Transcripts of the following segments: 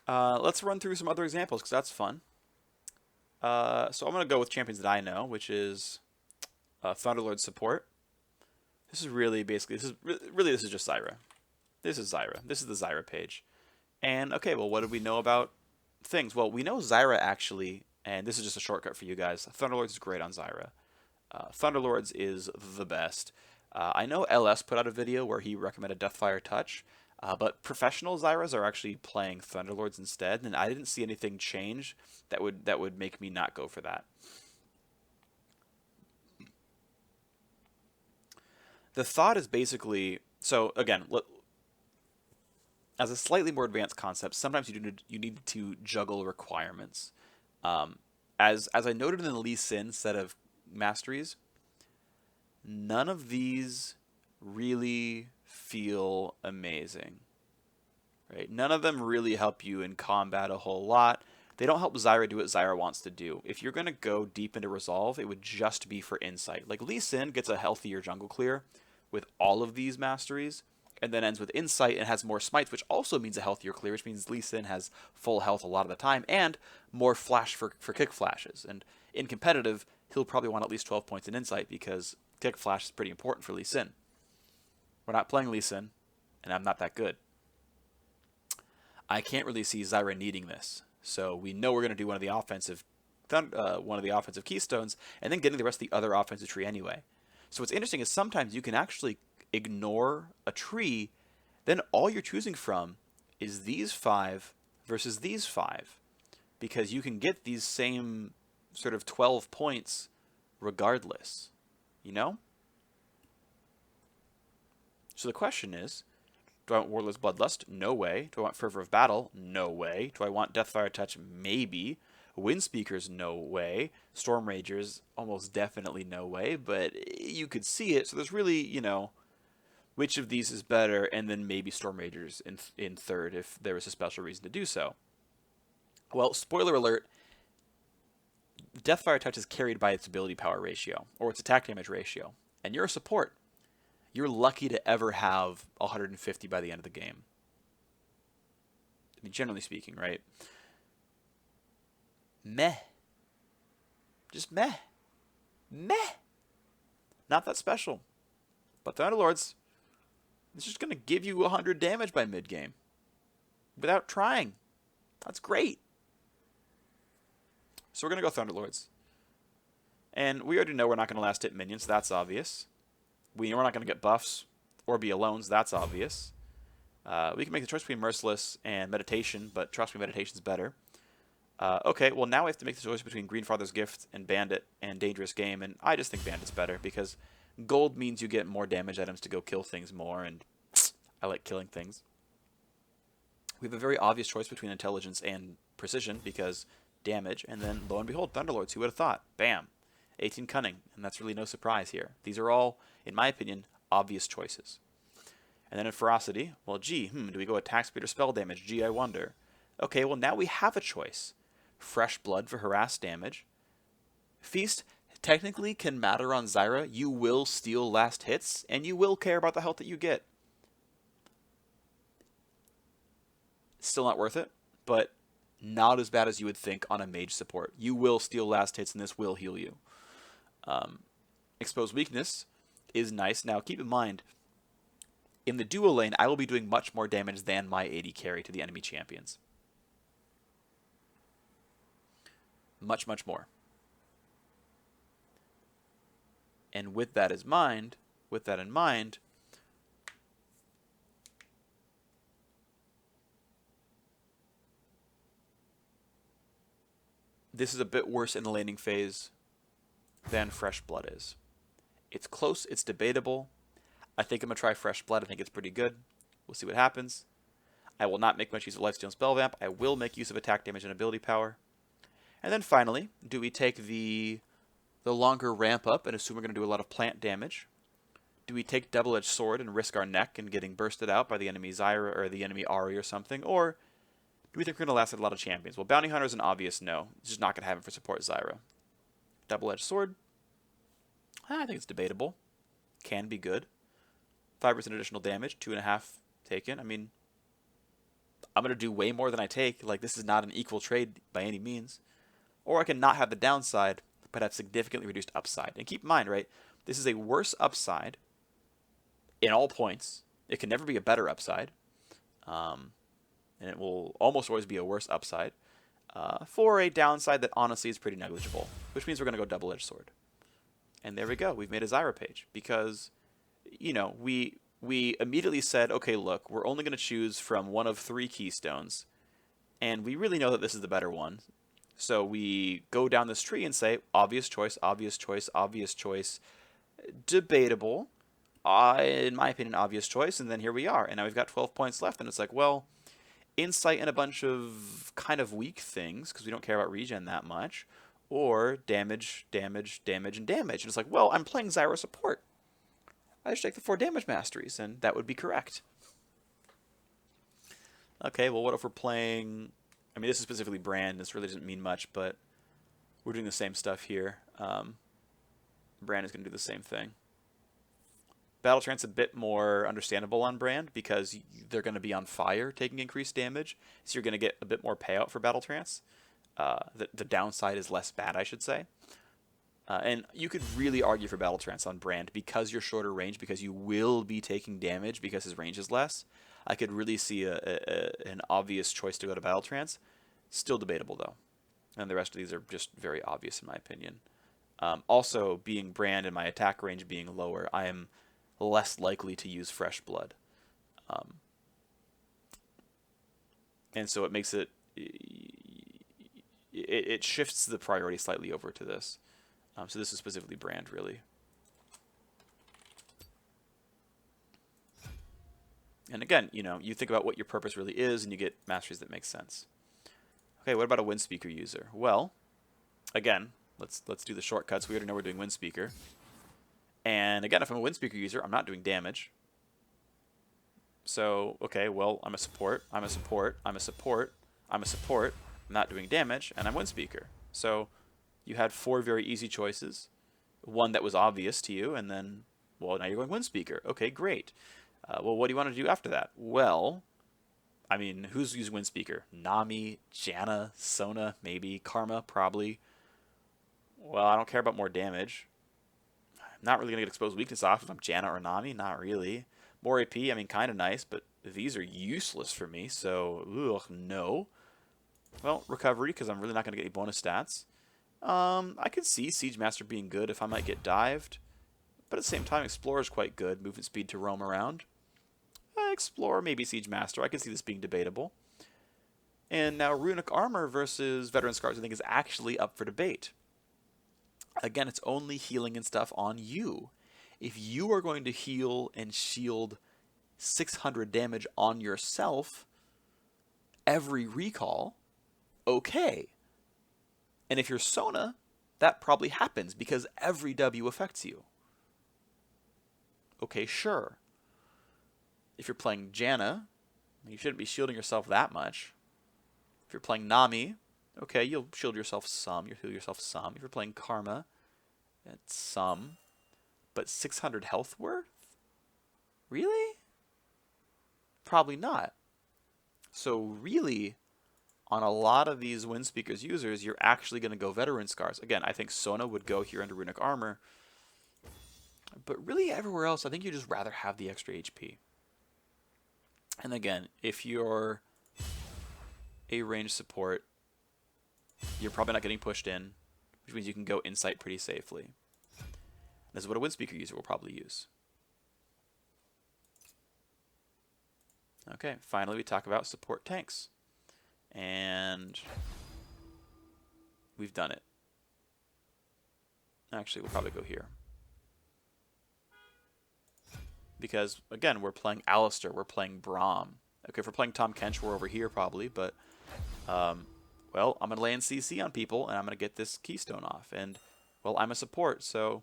Let's run through some other examples because that's fun. So I'm going to go with champions that I know, which is Thunderlord support. This is really basically, this is just Zyra. This is Zyra. This is the Zyra page. And okay, well, what do we know about things? Well, we know Zyra actually, and this is just a shortcut for you guys. Thunderlords is great on Zyra. Thunderlords is the best. I know LS put out a video where he recommended Deathfire Touch, but professional Zyras are actually playing Thunderlords instead, and I didn't see anything change that would make me not go for that. The thought is basically so again, as a slightly more advanced concept, sometimes you need to juggle requirements. Um, as I noted in the Lee Sin set of masteries, none of these really feel amazing, right? None of them really help you in combat a whole lot. They don't help Zyra do what Zyra wants to do. If you're going to go deep into Resolve, it would just be for insight. Like Lee Sin gets a healthier jungle clear with all of these masteries, and then ends with insight and has more smites, which also means a healthier clear, which means Lee Sin has full health a lot of the time, and more flash for kick flashes. And in competitive, he'll probably want at least 12 points in insight because kick flash is pretty important for Lee Sin. We're not playing Lee Sin, and I'm not that good. I can't really see Zyra needing this. So we know we're going to do one of the offensive keystones, and then getting the rest of the other offensive tree anyway. So what's interesting is sometimes you can actually ignore a tree, then all you're choosing from is these five versus these five, because you can get these same sort of 12 points regardless, you know? So the question is, do I want Warlord's Bloodlust? No way. Do I want Fervor of Battle? No way. Do I want Deathfire Touch? Maybe. Wind Speakers? No way. Storm Ragers? Almost definitely no way, but you could see it, so there's really, which of these is better, and then maybe Storm Ragers in third if there was a special reason to do so. Well, spoiler alert, Deathfire Touch is carried by its ability power ratio, or its attack damage ratio, and you're a support. You're lucky to ever have 150 by the end of the game. I mean, generally speaking, right? Meh. Just meh. Meh. Not that special. But the Underlords, it's just going to give you 100 damage by mid-game. Without trying. That's great. So we're going to go Thunderlords. And we already know we're not going to last hit minions. That's obvious. We know we're not going to get buffs or be alones. That's obvious. We can make the choice between Merciless and Meditation, but trust me, Meditation's better. Okay, well now we have to make the choice between Greenfather's Gift and Bandit and Dangerous Game, and I just think Bandit's better because gold means you get more damage items to go kill things more, and I like killing things. We have a very obvious choice between Intelligence and Precision because damage, and then lo and behold, Thunderlords, who would have thought? Bam. 18 Cunning, and that's really no surprise here. These are all, in my opinion, obvious choices. And then in Ferocity, well, gee, do we go attack speed or spell damage? Gee, I wonder. Okay, well now we have a choice. Fresh Blood for harass damage. Feast technically can matter on Zyra. You will steal last hits, and you will care about the health that you get. Still not worth it, but not as bad as you would think on a mage support. You will steal last hits, and this will heal you. Exposed Weakness is nice. Now, keep in mind, in the duo lane, I will be doing much more damage than my AD carry to the enemy champions. Much, much more. And with that in mind, this is a bit worse in the laning phase than Fresh Blood is. It's close, it's debatable. I think I'm going to try Fresh Blood. I think it's pretty good. We'll see what happens. I will not make much use of Lifesteal and Spell Vamp. I will make use of attack damage and ability power. And then finally, do we take the longer ramp up and assume we're going to do a lot of plant damage? Do we take Double-Edged Sword and risk our neck and getting bursted out by the enemy Zyra or the enemy Ahri or something? Or do we think we're going to last a lot of champions? Well, Bounty Hunter is an obvious no. It's just not going to have him for support Zyra. Double-Edged Sword? I think it's debatable. Can be good. 5% additional damage, 2.5 taken. I mean, I'm going to do way more than I take. Like, this is not an equal trade by any means. Or I can not have the downside, but have significantly reduced upside. And keep in mind, right, this is a worse upside in all points. It can never be a better upside. And it will almost always be a worse upside for a downside that honestly is pretty negligible, which means we're going to go double-edged sword. And there we go. We've made a Zyra page because, you know, we immediately said, okay, look, we're only going to choose from one of 3 keystones, and we really know that this is the better one. So we go down this tree and say, obvious choice, obvious choice, obvious choice, debatable, in my opinion, obvious choice, and then here we are. And now we've got 12 points left, and it's like, well, insight and a bunch of kind of weak things, because we don't care about regen that much, or damage, damage, damage, and damage. And it's like, well, I'm playing Zyra support. I should take the 4 damage masteries, and that would be correct. Okay, well, what if we're playing... I mean, this is specifically Brand. This really doesn't mean much, but we're doing the same stuff here. Brand is going to do the same thing. Battle Trance a bit more understandable on Brand because they're going to be on fire taking increased damage, so you're going to get a bit more payout for Battle Trance. The downside is less bad, I should say. And you could really argue for Battle Trance on Brand because you're shorter range, because you will be taking damage because his range is less. I could really see an obvious choice to go to Battle Trance. Still debatable, though. And the rest of these are just very obvious, in my opinion. Also, being Brand and my attack range being lower, I am less likely to use Fresh Blood. And so it makes it... It shifts the priority slightly over to this. So this is specifically Brand, really. And again, you know, you think about what your purpose really is, and you get masteries that make sense. Okay, what about a Wind Speaker user? Well, again, let's do the shortcuts. We already know we're doing Wind Speaker. And again, if I'm a Wind Speaker user, I'm not doing damage. So, okay, well, I'm a support, I'm a support, I'm a support, I'm a support, I'm not doing damage, and I'm Wind Speaker. So you had 4 very easy choices. One that was obvious to you, and then, well, now you're going Wind Speaker. Okay, great. Well, what do you want to do after that? Well, I mean, who's using Wind Speaker? Nami, Janna, Sona, maybe. Karma, probably. Well, I don't care about more damage. I'm not really going to get exposed weakness off if I'm Janna or Nami. Not really. More AP, I mean, kind of nice, but these are useless for me, so, ugh, no. Well, recovery, because I'm really not going to get any bonus stats. I could see Siege Master being good if I might get dived. But at the same time, Explorer is quite good. Movement speed to roam around. Explorer, maybe Siege Master. I can see this being debatable. And now Runic Armor versus Veteran Scars, I think, is actually up for debate. Again, it's only healing and stuff on you. If you are going to heal and shield 600 damage on yourself every recall, okay. And if you're Sona, that probably happens because every W affects you. Okay, sure. If you're playing Janna, you shouldn't be shielding yourself that much. If you're playing Nami, okay, you'll shield yourself some. You'll heal yourself some. If you're playing Karma, that's some. But 600 health worth? Really? Probably not. So really, on a lot of these Wind Speakers users, you're actually going to go Veteran Scars. Again, I think Sona would go here under Runic Armor. But really everywhere else, I think you'd just rather have the extra HP. And again, if you're a range support, you're probably not getting pushed in, which means you can go Insight pretty safely. This is what a Wind Speaker user will probably use. Okay, finally we talk about support tanks. And we've done it. Actually, we'll probably go here. Because, again, we're playing Alistair, we're playing Braum. Okay, if we're playing Tom Kench, we're over here probably, but, well, I'm going to land CC on people, and I'm going to get this keystone off. And, well, I'm a support, so,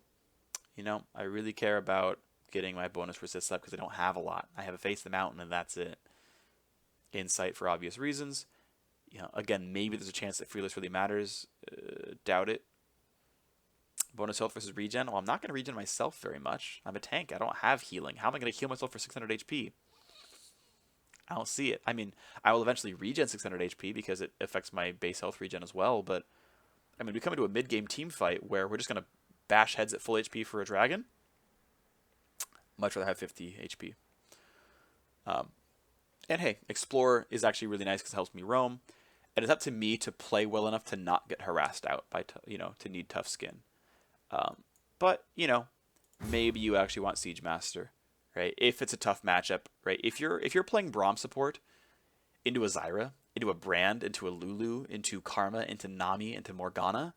you know, I really care about getting my bonus resist up because I don't have a lot. I have a Face the Mountain, and that's it. Insight for obvious reasons. You know, again, maybe there's a chance that Fearless really matters. Doubt it. Bonus health versus regen. Well, I'm not going to regen myself very much. I'm a tank. I don't have healing. How am I going to heal myself for 600 HP? I don't see it. I mean, I will eventually regen 600 HP because it affects my base health regen as well, but I mean, we come into a mid-game team fight where we're just going to bash heads at full HP for a dragon. Much rather have 50 HP. Um, and hey, Explorer is actually really nice because it helps me roam. And it's up to me to play well enough to not get harassed out by, to need tough skin. Um, but, maybe you actually want Siege Master, right? If it's a tough matchup, right? If you're playing Braum support into a Zyra, into a Brand, into a Lulu, into Karma, into Nami, into Morgana,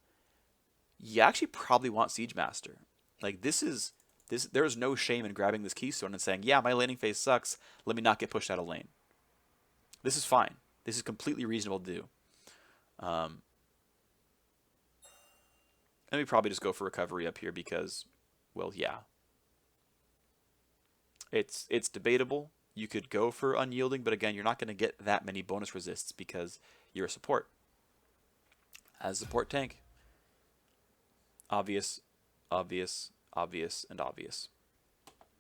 you actually probably want Siege Master. Like there is no shame in grabbing this keystone and saying, yeah, my laning phase sucks. Let me not get pushed out of lane. This is fine. This is completely reasonable to do. Um, and we probably just go for recovery up here because, well, yeah, it's debatable. You could go for unyielding, but again, you're not going to get that many bonus resists because you're a support. As a support tank, obvious, obvious, obvious, and obvious.